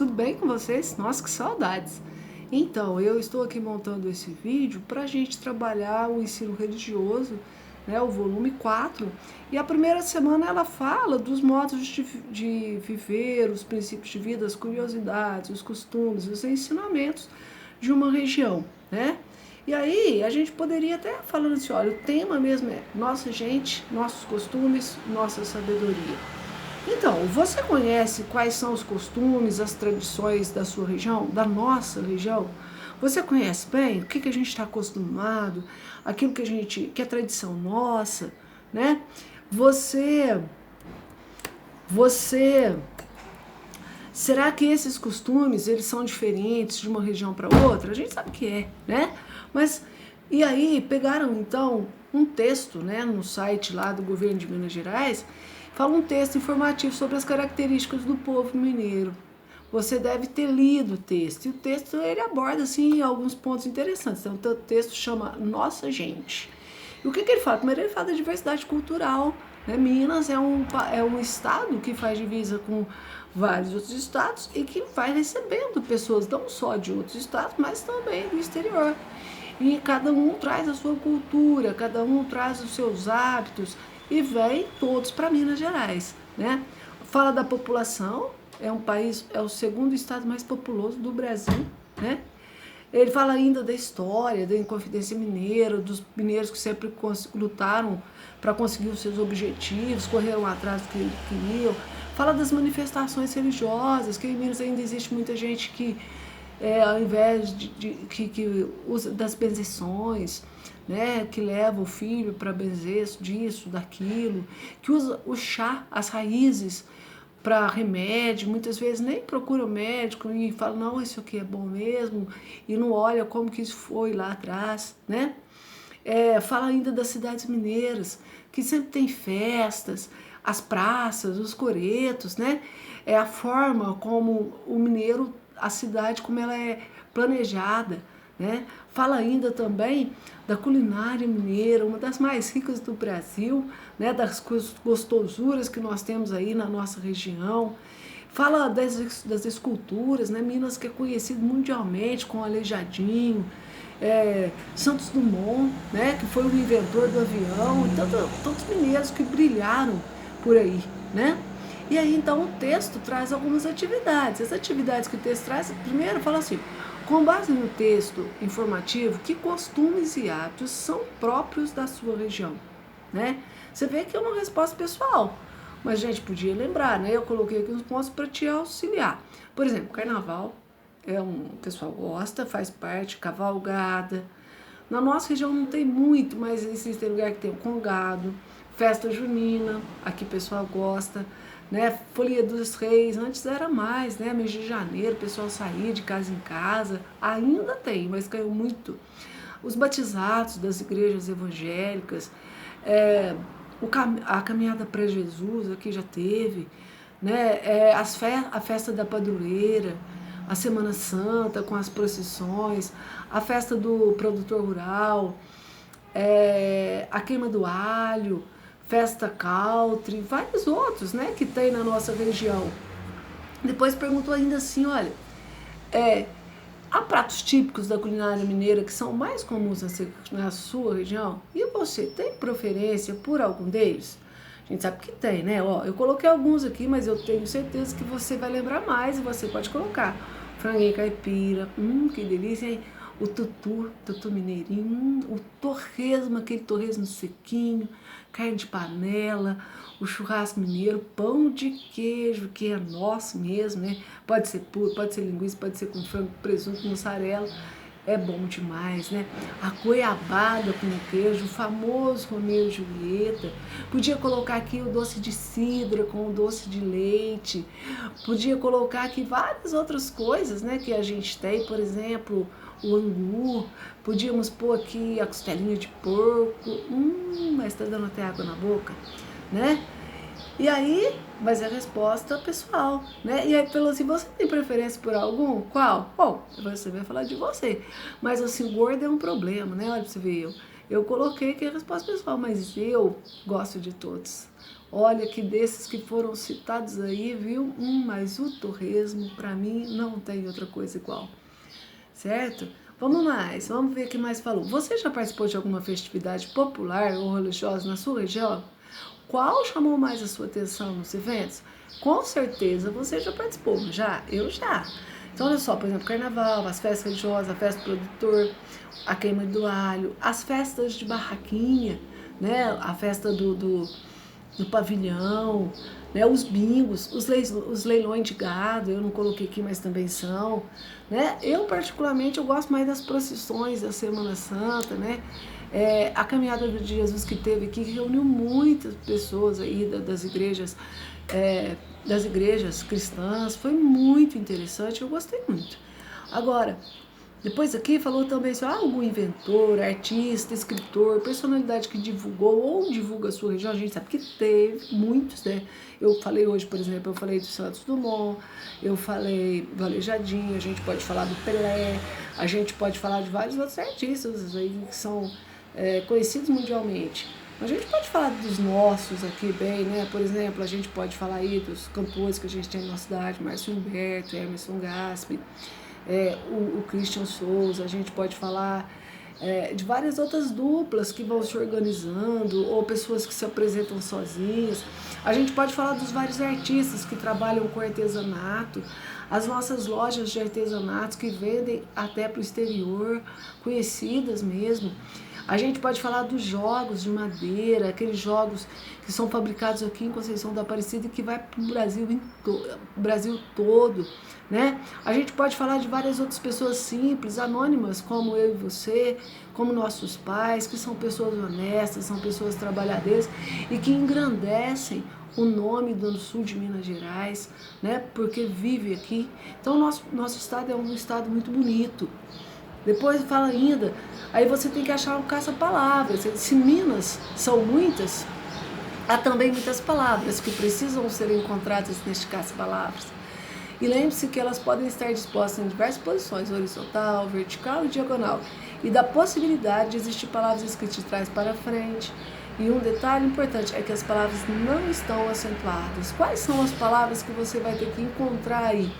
tudo bem com vocês? Nossa, que saudades! Então, eu estou aqui montando esse vídeo para a gente trabalhar o ensino religioso, né, o volume 4. E a primeira semana ela fala dos modos de viver, os princípios de vida, as curiosidades, os costumes, os ensinamentos de uma região, né? E aí a gente poderia até falando assim, olha, o tema mesmo é nossa gente, nossos costumes, nossa sabedoria. Então, você conhece quais são os costumes, as tradições da sua região, da nossa região? Você conhece bem o que a gente está acostumado, aquilo que é tradição nossa, né? Você, você, será que esses costumes, eles são diferentes de uma região para outra? A gente sabe que é, né? Mas, e aí, pegaram então um texto, né, no site lá do governo de Minas Gerais, fala um texto informativo sobre as características do povo mineiro. Você deve ter lido o texto. E o texto ele aborda assim alguns pontos interessantes. Então, o texto chama Nossa Gente. E o que ele fala? Primeiro ele fala da diversidade cultural. Né? Minas é um estado que faz divisa com vários outros estados e que vai recebendo pessoas não só de outros estados, mas também do exterior. E cada um traz a sua cultura, cada um traz os seus hábitos, e vem todos para Minas Gerais, né? Fala da população, é o segundo estado mais populoso do Brasil, né? Ele fala ainda da história, da Inconfidência Mineira, dos mineiros que sempre lutaram para conseguir os seus objetivos, correram atrás do que eles queriam. Fala das manifestações religiosas, que em Minas ainda existe muita gente que, ao invés que usa das benzeções, né, que leva o filho para benzer disso, daquilo, que usa o chá, as raízes para remédio, muitas vezes nem procura o médico e fala, não, isso aqui é bom mesmo, e não olha como que isso foi lá atrás, né? Fala ainda das cidades mineiras, que sempre tem festas, as praças, os coretos, né? É a forma como o mineiro, a cidade, como ela é planejada, né? Fala ainda também da culinária mineira, uma das mais ricas do Brasil, né? Das gostosuras que nós temos aí na nossa região. Fala das esculturas, né? Minas que é conhecido mundialmente com Aleijadinho, Santos Dumont, né? Que foi o inventor do avião, e tantos mineiros que brilharam por aí, né? E aí então o texto traz algumas atividades. As atividades que o texto traz, primeiro fala assim, com base no texto informativo, que costumes e hábitos são próprios da sua região, né? Você vê que é uma resposta pessoal, mas a gente podia lembrar, né? Eu coloquei aqui uns pontos para te auxiliar. Por exemplo, carnaval, o pessoal gosta, faz parte, cavalgada. Na nossa região não tem muito, mas existe lugar que tem o congado, festa junina, aqui o pessoal gosta, né? Folia dos Reis, antes era mais, né? Mês de janeiro, o pessoal saía de casa em casa, ainda tem, mas caiu muito. Os batizados das igrejas evangélicas, a caminhada para Jesus aqui já teve, né? A festa da padroeira, a Semana Santa com as procissões, a festa do produtor rural, a queima do alho, festa country, vários outros, né, que tem na nossa região. Depois perguntou ainda assim, olha, há pratos típicos da culinária mineira que são mais comuns na sua região? E você tem preferência por algum deles? A gente sabe que tem, né? Ó, eu coloquei alguns aqui, mas eu tenho certeza que você vai lembrar mais e você pode colocar. Franguinho caipira, que delícia, hein? O tutu mineirinho, o torresmo, aquele torresmo sequinho, carne de panela, o churrasco mineiro, pão de queijo, que é nosso mesmo, né? Pode ser puro, pode ser linguiça, pode ser com frango, presunto, mussarela. É bom demais, né? A goiabada com queijo, o famoso Romeu e Julieta. Podia colocar aqui o doce de cidra com o doce de leite. Podia colocar aqui várias outras coisas, né? Que a gente tem, por exemplo, o angu. Podíamos pôr aqui a costelinha de porco. Mas tá dando até água na boca, né? E aí, mas é a resposta pessoal, né? E aí falou assim, você tem preferência por algum? Qual? Bom, você vai falar de você. Mas assim, o gordo é um problema, né? Olha pra você ver, eu coloquei que é a resposta pessoal, mas eu gosto de todos. Olha que desses que foram citados aí, viu? Mas o torresmo, para mim, não tem outra coisa igual. Certo? Vamos mais, vamos ver o que mais falou. Você já participou de alguma festividade popular ou religiosa na sua região? Qual chamou mais a sua atenção nos eventos? Com certeza você já participou, já? Eu já. Então, olha só, por exemplo, carnaval, as festas religiosas, a festa do produtor, a queima do alho, as festas de barraquinha, né? A festa do pavilhão, né? Os bingos, os leilões de gado, eu não coloquei aqui, mas também são, né? Eu, particularmente, eu gosto mais das procissões da Semana Santa, né? A caminhada de Jesus que teve aqui, que reuniu muitas pessoas aí das igrejas cristãs, foi muito interessante, eu gostei muito. Agora, depois aqui falou também assim, algum inventor, artista, escritor, personalidade que divulgou ou divulga a sua região, a gente sabe que teve muitos, né? Eu falei hoje, por exemplo, eu falei do Santos Dumont, eu falei do Aleijadinho, a gente pode falar do Pelé, a gente pode falar de vários outros artistas aí que são conhecidos mundialmente. A gente pode falar dos nossos aqui bem, né? Por exemplo, a gente pode falar aí dos cantores que a gente tem na nossa cidade, Márcio Humberto, Emerson Gaspi, o Christian Souza, a gente pode falar de várias outras duplas que vão se organizando, ou pessoas que se apresentam sozinhas. A gente pode falar dos vários artistas que trabalham com artesanato, as nossas lojas de artesanatos que vendem até para o exterior, conhecidas mesmo. A gente pode falar dos jogos de madeira, aqueles jogos que são fabricados aqui em Conceição da Aparecida e que vai para o Brasil todo, né? A gente pode falar de várias outras pessoas simples, anônimas, como eu e você, como nossos pais, que são pessoas honestas, são pessoas trabalhadeiras e que engrandecem o nome do sul de Minas Gerais, né? Porque vive aqui. Então, nosso estado é um estado muito bonito. Depois fala ainda, aí você tem que achar um caça-palavras. Se Minas são muitas, há também muitas palavras que precisam ser encontradas neste caça-palavras. E lembre-se que elas podem estar dispostas em diversas posições, horizontal, vertical e diagonal. E da possibilidade de existir palavras escritas de trás para frente. E um detalhe importante é que as palavras não estão acentuadas. Quais são as palavras que você vai ter que encontrar aí?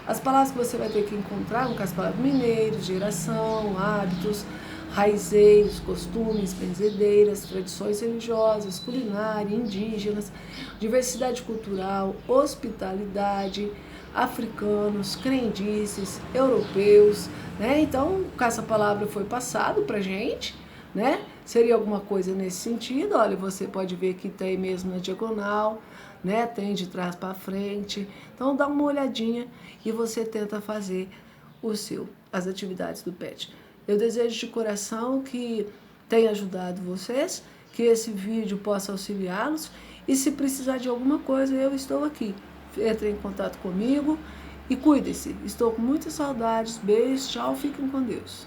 As palavras que você vai ter que encontrar, no caso, palavras mineiros, geração, hábitos, raizeiros, costumes, benzedeiras, tradições religiosas, culinária, indígenas, diversidade cultural, hospitalidade, africanos, crendices, europeus, né? Então, o caça-palavra foi passado pra gente, né? Seria alguma coisa nesse sentido. Olha, você pode ver que tem mesmo na diagonal, né? Tem de trás para frente. Então dá uma olhadinha e você tenta fazer as atividades do PET. Eu desejo de coração que tenha ajudado vocês, que esse vídeo possa auxiliá-los e se precisar de alguma coisa, eu estou aqui. Entre em contato comigo e cuide-se. Estou com muitas saudades. Beijos, tchau, fiquem com Deus.